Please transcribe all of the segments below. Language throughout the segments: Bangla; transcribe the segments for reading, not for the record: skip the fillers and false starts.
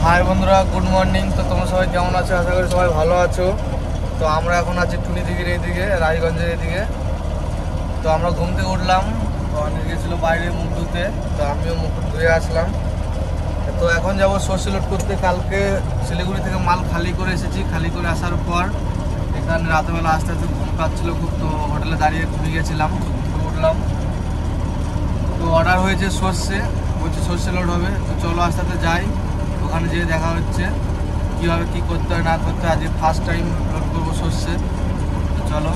হাই বন্ধুরা, গুড মর্নিং। তো তোমরা সবাই কেমন আছো? আশা করি সবাই ভালো আছো। তো আমরা এখন আছি টুনিদিঘির এইদিকে, রায়গঞ্জের এইদিকে। তো আমরা ঘুম থেকে উঠলাম, অনেক গেছিলো বাইরে মুখ ধুতে, তো আমিও মুখ ধুয়ে আসলাম। তো এখন যাবো সর্ষে লোড করতে। কালকে শিলিগুড়ি থেকে মাল খালি করে এসেছি। খালি করে আসার পর এখানে রাতেবেলা আস্তে আস্তে ঘুম পাচ্ছিলো খুব, তো হোটেলে দাঁড়িয়ে ঘুমিয়ে গেছিলাম। উঠলাম, তো অর্ডার হয়েছে সর্ষে, বলছে সর্ষে লোড হবে। তো চলো আস্তে আস্তে যাই, ওখানে যেয়ে দেখা হচ্ছে কীভাবে কী করতে হয় না করতে হয়। আজকে ফার্স্ট টাইম লোড করবো সর্ষে, তো চলো।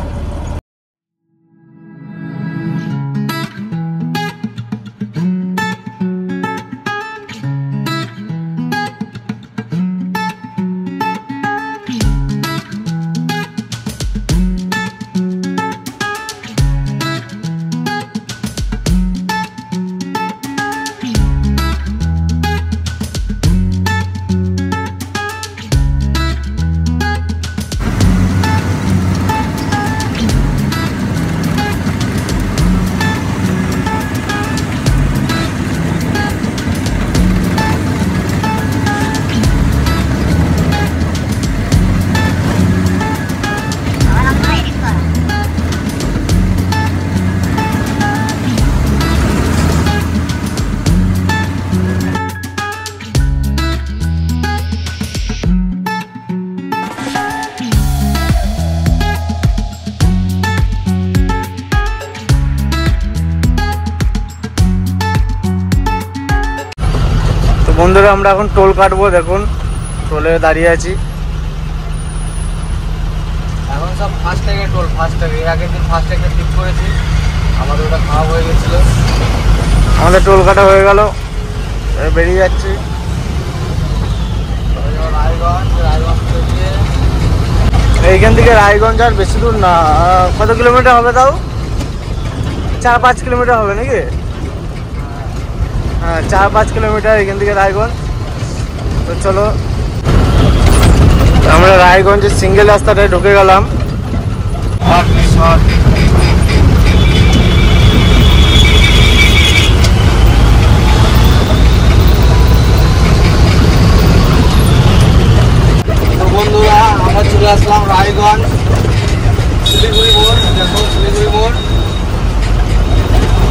বন্ধুরা, আমরা এখন টোল কাটবো। দেখুন, টোলে দাঁড়িয়ে আছি। এখন সব ফাস্ট্যাগের টোল, ফাস্ট্যাগে। আগের দিন ফাস্ট্যাগটা ঠিক করেছি, আমাদের ওটা খারাপ হয়ে গেছিলো। আমাদের টোল কাটা হয়ে গেল, বেরিয়ে যাচ্ছি। এইখান থেকে রায়গঞ্জ আর বেশি দূর না, কত কিলোমিটার হবে তাও? 4-5 কিলোমিটার হবে নাকি? হ্যাঁ, 4-5 কিলোমিটার এখান থেকে রায়গঞ্জ। তো চলো, আমরা রায়গঞ্জের সিঙ্গেল রাস্তাটায় ঢুকে গেলাম। তো বন্ধুরা, আমরা চলে আসলাম রায়গঞ্জ শিলিগুড়ি মোড়। দেখো শিলিগুড়ি মোড়।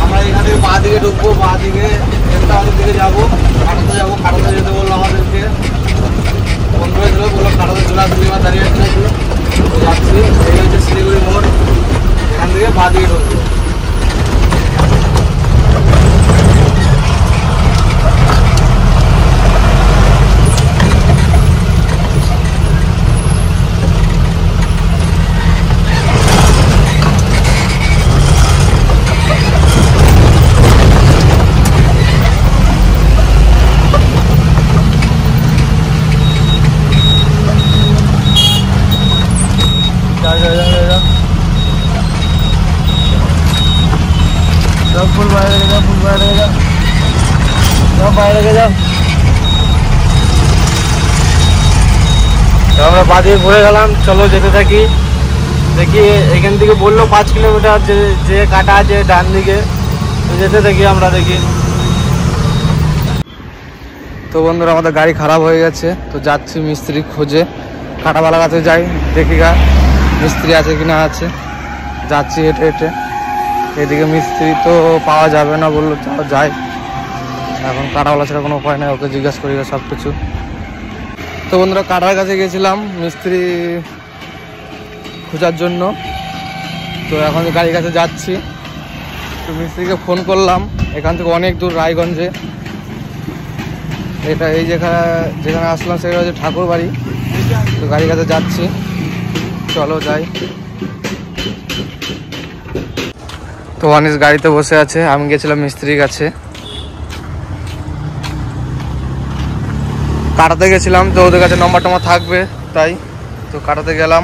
আমরা এখান থেকে বাঁ দিকে ঢুকবো, বাঁ দিকে আমাদের দিকে যাবো, খাটাতে যাবো। খাটাতে যেতে বললো আমাদেরকে, ফোন করেছিল, বললো খাটাতে চলে আসবি, এবার দাঁড়িয়ে যাচ্ছি। এই হচ্ছে শিলিগুড়ি মোড়, এখান থেকে বাঁ দিকে ঢুকবো। ফুল বাইরে লেগে যাও, ফুল বাইরে লেগে যাও, সব বাইরে লেগে যাও। তো আমরা বাদিকে ঘুরে গেলাম, চলো যেতে থাকি। দেখি এখান থেকে বললো 5 কিলোমিটার যে কাটা আছে ডান দিকে, তো যেতে থাকি আমরা, দেখি। তো বন্ধুরা, আমাদের গাড়ি খারাপ হয়ে গেছে, তো যাচ্ছি মিস্ত্রি খোঁজে। কাটাবালা কাছে যাই, দেখি গা মিস্ত্রি আছে কিনা আছে। যাচ্ছি হেঁটে হেঁটে, এদিকে মিস্ত্রি তো পাওয়া যাবে না, বললো যাই। এখন কাটাওয়ালা ছাড়া কোনো উপায় নেই, ওকে জিজ্ঞাসা করি সব কিছু। তো বন্ধুরা, কাটার কাছে গেছিলাম মিস্ত্রি খোঁজার জন্য। তো এখন গাড়ির কাছে যাচ্ছি, তো মিস্ত্রিকে ফোন করলাম। এখান থেকে অনেক দূর রায়গঞ্জে। এটা এই যেখানে আসলাম সেখানে হচ্ছে ঠাকুর বাড়ি। তো গাড়ির কাছে যাচ্ছি, চলো যাই। তো অনিস গাড়িতে বসে আছে, আমি গেছিলাম মিস্ত্রির কাছে। কাটাতে গেছিলাম, তো ওদের কাছে নম্বর টম্বর থাকবে তাই। তো কাটাতে গেলাম,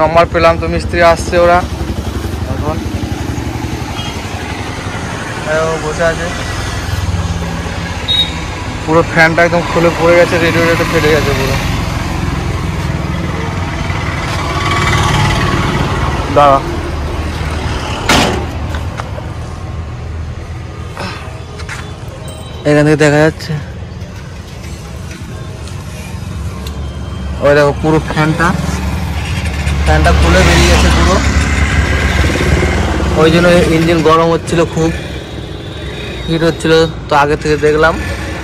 নম্বর পেলাম, তো মিস্ত্রি আসছে ওরা। এখন বসে আছে, পুরো ফ্যানটা একদম খুলে পড়ে গেছে, রেডিয়েটরটা ফেটে গেছে পুরো। দাঁড়া, এখান থেকে দেখা যাচ্ছে। ওই দেখো পুরো ফ্যানটা খুলে বেরিয়ে গেছে পুরো, ওই জন্য ইঞ্জিন গরম হচ্ছিল, খুব হিট হচ্ছিল। তো আগে থেকে দেখলাম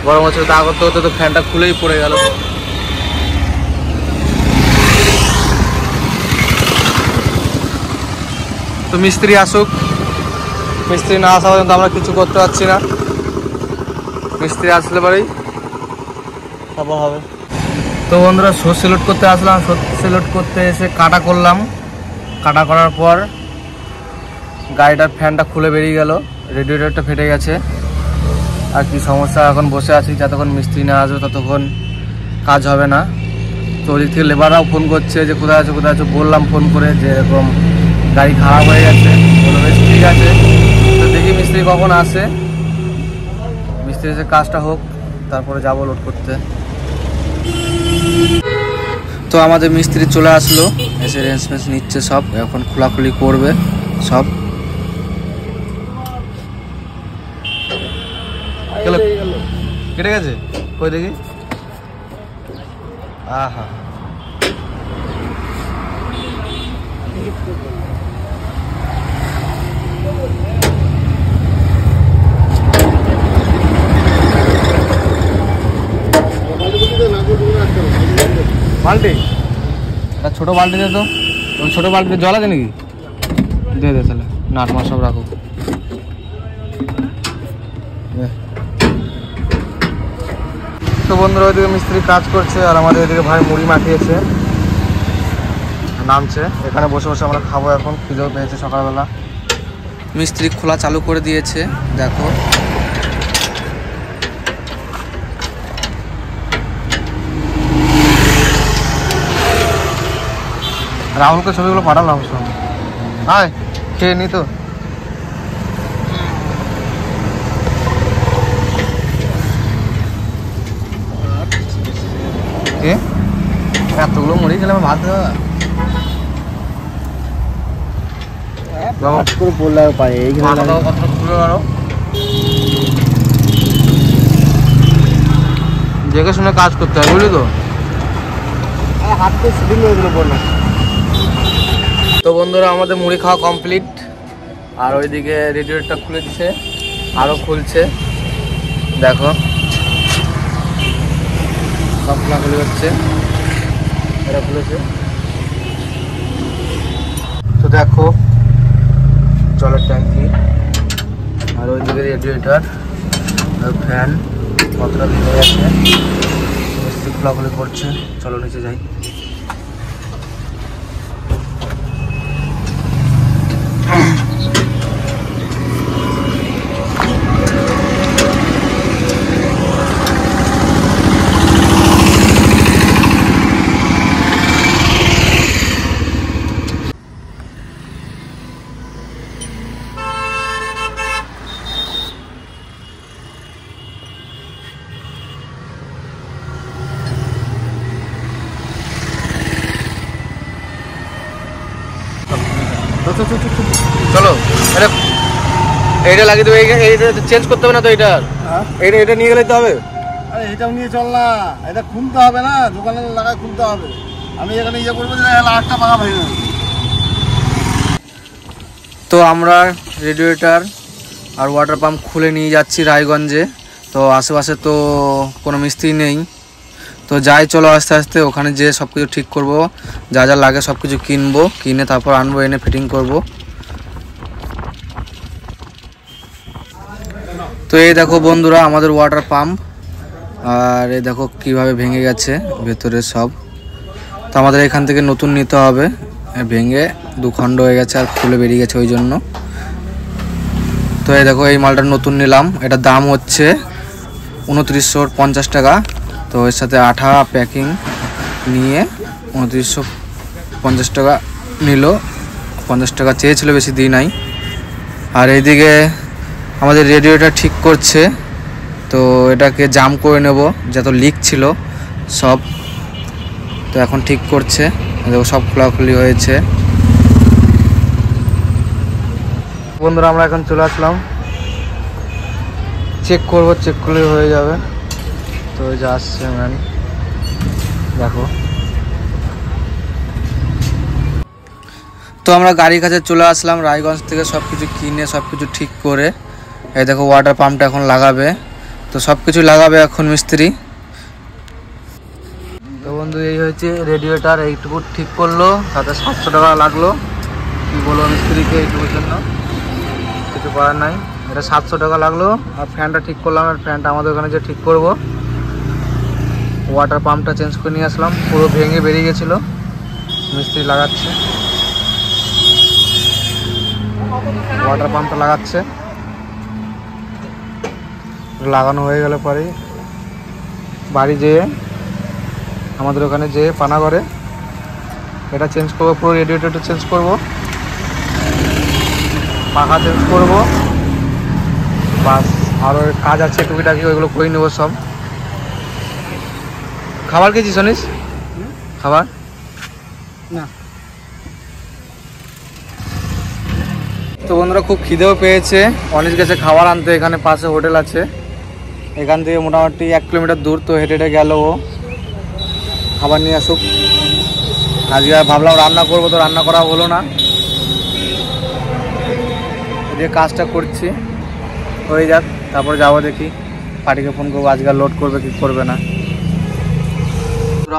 গরম হচ্ছিল, তা করতে হতে তো ফ্যানটা খুলেই পড়ে গেল। তো মিস্ত্রি আসুক, মিস্ত্রি না আসা পর্যন্ত আমরা কিছু করতে পারছি না। মিস্ত্রি আসলে পরেই তারপর হবে। তো বন্ধুরা সর্ষে লোড করতে আসলাম, সর্ষে লোড করতে এসে কাটা করলাম। কাটা করার পর গাড়িটার ফ্যানটা খুলে বেরিয়ে গেল, রেডিয়েটরটা ফেটে গেছে। আর কি সমস্যা, এখন বসে আছি, যতক্ষণ মিস্ত্রি না আসবে ততক্ষণ কাজ হবে না। তো ওদিক থেকে লেবাররাও ফোন করছে যে কোথায় আছো কোথায় আছো, বললাম ফোন করে যে এরকম গাড়ি খারাপ হয়ে গেছে। বললো বেশ ঠিক আছে, তো দেখি মিস্ত্রি কখন আসে, মিস্ত্রি এসে কাজটা হোক, তারপরে যাবো লোড করতে। তো আমাদের মিস্ত্রি চলে আসলো, এসে রেঞ্জ ফেঞ্চ নিচ্ছে সব, এখন খোলাখুলি করবে সব। কেটে গেছে কই দেখি, আহা বাল্টি, ছোট বাল্টি দে তো, ছোট বাল্টিতে জল আছে নাকি, দিয়ে দে তাহলে, নাট মাছ সব রাখো। তো বন্ধুরা ওইদিকে মিস্ত্রি কাজ করছে, আর আমাদের এদিকে ভাই মুড়ি মাখিয়েছে, নামছে। এখানে বসে বসে আমরা খাবো, এখন খিদেও পেয়েছে সকালবেলা। মিস্ত্রি খোলা চালু করে দিয়েছে, দেখো। রাহুলকে ছবিগুলো পাঠালাম, শোন হাই খেয়ে নি তো। এতগুলো মুড়ি খেলে আমার ভাত দেওয়া বললে পারে, দেখে শুনে কাজ করতে হয়, বুঝলি তো। হাতটা সিডিল হয়ে গেল বল না। তো বন্ধুরা আমাদের মুড়ি খাওয়া কমপ্লিট, আর ওইদিকে রেডিয়েটরটা খুলে দিচ্ছে, আরও খুলছে, দেখো সব খোলাখুলি হচ্ছে, এটা খুলেছে। তো দেখো জলের ট্যাঙ্কি, আর ওইদিকে রেডিয়েটর আর ফ্যান কতটা ভেঙে গেছে, মিস্ত্রি খোলাখুলি করছে। চলো নিচে যাই। চলো এইটা লাগিয়ে দেবে, এইটা চেঞ্জ করতে হবে না তো, এটা নিয়ে গেলে তো হবে। আরে এটাও নিয়ে চল না, এটা খুলতে হবে না, দোকানে লাগায় খুলতে হবে। আমি এখানে ইয়ে করবো যে লাখটা ভাঙা ভাই না। তো আমরা রেডিয়েটর আর ওয়াটার পাম্প খুলে নিয়ে যাচ্ছি রায়গঞ্জে। তো আশেপাশে তো কোনো মিস্ত্রি নেই, তো যাই চলো আস্তে আস্তে ওখানে যেয়ে সব কিছু ঠিক করবো, যা যা লাগে সব কিছু কিনবো, কিনে তারপর আনবো, এনে ফিটিং করব। তো এই দেখো বন্ধুরা আমাদের ওয়াটার পাম্প, আর এই দেখো কিভাবে ভেঙে গেছে ভেতরে সব। তো আমাদের এখান থেকে নতুন নিতে হবে, ভেঙে দুখণ্ড হয়ে গেছে আর খুলে বেরিয়ে গেছে ওই জন্য। তো এই দেখো এই মালটা নতুন নিলাম, এটা দাম হচ্ছে 2950 টাকা। তো এর সাথে আঠা প্যাকিং নিয়ে 2950 টাকা নিল, 50 টাকা চেয়েছিল, বেশি দিই নাই। আর এইদিকে আমাদের রেডিয়েটর ঠিক করছে, তো এটাকে জাম করে নেব, যত লিক ছিল সব। তো এখন ঠিক করছে, দেখো সব খোলাখুলি হয়েছে। বন্ধুরা আমরা এখন চলে আসলাম, চেক করব, চেক করলে হয়ে যাবে। তো যা আসছে ম্যান, দেখো তো আমরা গাড়ির কাছে চলে আসলাম রায়গঞ্জ থেকে, সব কিছু কিনে সব কিছু ঠিক করে। এই দেখো ওয়াটার পাম্পটা এখন লাগাবে, তো সব কিছু লাগাবে এখন মিস্ত্রি। তো বন্ধু এই হয়েছে রেডিয়েটার, এইটুকু ঠিক করলো, তাতে 700 টাকা লাগলো। কী বলবো মিস্ত্রিকে এইটুকুর জন্য, কিছু করার নাই। এটা 700 টাকা লাগলো। আর ফ্যানটা ঠিক করলাম, আর ফ্যানটা আমাদের ওখানে যে ঠিক করব। ওয়াটার পাম্পটা চেঞ্জ করে নিয়ে আসলাম, পুরো ভেঙে বেরিয়ে গেছিলো, মিস্ত্রি লাগাচ্ছে। ওয়াটার পাম্পটা লাগাচ্ছে, লাগানো হয়ে গেলে পরেই বাড়ি যেয়ে আমাদের ওখানে যেয়ে পানাগড়ে এটা চেঞ্জ করবো, পুরো রেডিয়েটরটা চেঞ্জ করবো, পাখা চেঞ্জ করবো, বাস। আরও কাজ আছে টুকিটাকি, ওইগুলো করে নেবো সব। খাবার খেয়েছিস শনিস? খাবার না। তো বন্ধুরা খুব খিদেও পেয়েছে, অনিশ গেছে খাবার আনতে, এখানে পাশে হোটেল আছে, এখান থেকে মোটামুটি 1 কিলোমিটার দূর। তো হেঁটে হেঁটে গেল ও খাবার নিয়ে আসুক। আজকে ভাবলাম রান্না করবো, তো রান্না করা হলো না, যে কাজটা করছি হয়ে যাক, তারপরে যাবো দেখি পার্টিকে ফোন করবো, আজকে লোড করবে কি করবে না।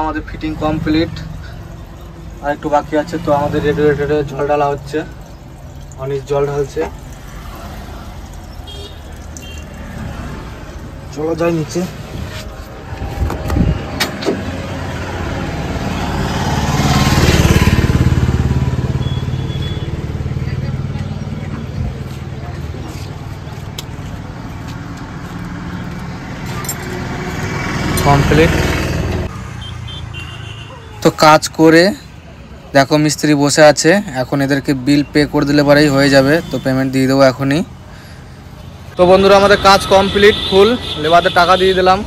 আমাদের ফিটিং কমপ্লিট, আর একটু বাকি আছে। তো আমাদের রেডিয়েটরে জল ঢালা হচ্ছে, অনেক জল ঢালছে। চলো যাই নিচে। কমপ্লিট। তো কাজ করে দেখো মিস্ত্রি বসে আছে, এখন এদেরকে বিল পে করে দিলে পরেই হয়ে যাবে। তো পেমেন্ট দিয়ে দেবো এখনই। তো বন্ধুরা আমাদের কাজ কমপ্লিট, ফুল লেবারদের টাকা দিয়ে দিলাম।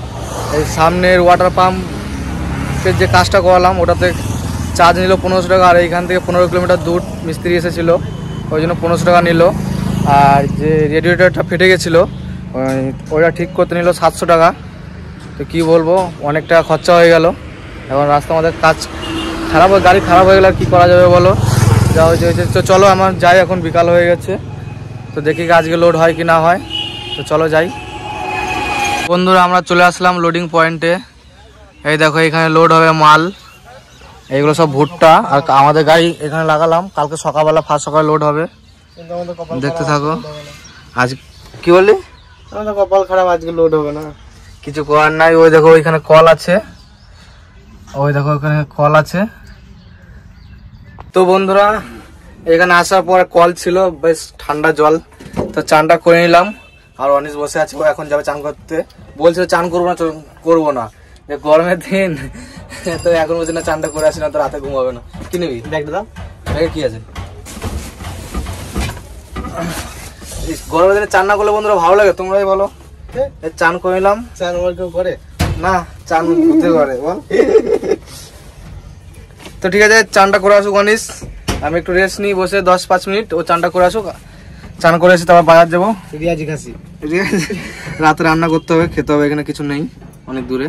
এই সামনের ওয়াটার পাম্পের যে কাজটা করালাম ওটাতে চার্জ নিল 1500 টাকা, আর এইখান থেকে 15 কিলোমিটার দূর মিস্ত্রি এসেছিলো, ওই জন্য 1500 টাকা নিল। আর যে রেডিয়েটরটা ফেটে গেছিলো ওইটা ঠিক করতে নিল 700 টাকা। তো কী বলবো, অনেক টাকা খরচা হয়ে গেল। এখন রাস্তা আমাদের কাজ খারাপ, গাড়ি খারাপ হয়ে গেলে আর কী করা যাবে বলো, যা হয়েছে হয়েছে। তো চলো আমার যাই, এখন বিকাল হয়ে গেছে, তো দেখি আজকে লোড হয় কি না হয়। তো চলো যাই। বন্ধুরা আমরা চলে আসলাম লোডিং পয়েন্টে। এই দেখো এখানে লোড হবে মাল, এইগুলো সব ভুট্টা। আর আমাদের গাড়ি এখানে লাগালাম, কালকে সকালবেলা ফার্স্ট সকালে লোড হবে, দেখতে থাকো। আজ কি বললি? আমাদের কপাল খারাপ, আজকে লোড হবে না, কিছু করার নাই। ওই দেখো ওইখানে কল আছে, ওই দেখো ওখানে কল আছে। তো বন্ধুরা এখানে আসার পর কল ছিল, বেশ ঠান্ডা জল, তো চানটা করে নিলাম। আর অনিশ বসে আছে, ও এখন যাবে চান করতে। বলছিল চান করবো না, যে গরমের দিন, তো এখন বলছে না চানটা করে আসি না তো রাতে ঘুমাবে না। কি নিবি ব্যাগটা? দাও, ব্যাগে কি আছে? গরমের দিনে চান না করলে বন্ধুরা ভালো লাগে, তোমরাই বলো। চান করে নিলাম। চান আমার কেউ করে না, চান ঘুরতে করে বল। তো ঠিক আছে, চানটা করে আসুক অনিশ, আমি একটু রেস্ট নিই বসে 10-5 মিনিট। ও চানটা করে আসুক, চান করে এসে তারপর বাজার যাবো। রিয়াজি খাসি রাতে রান্না করতে হবে, খেতে হবে, এখানে কিছু নেই, অনেক দূরে।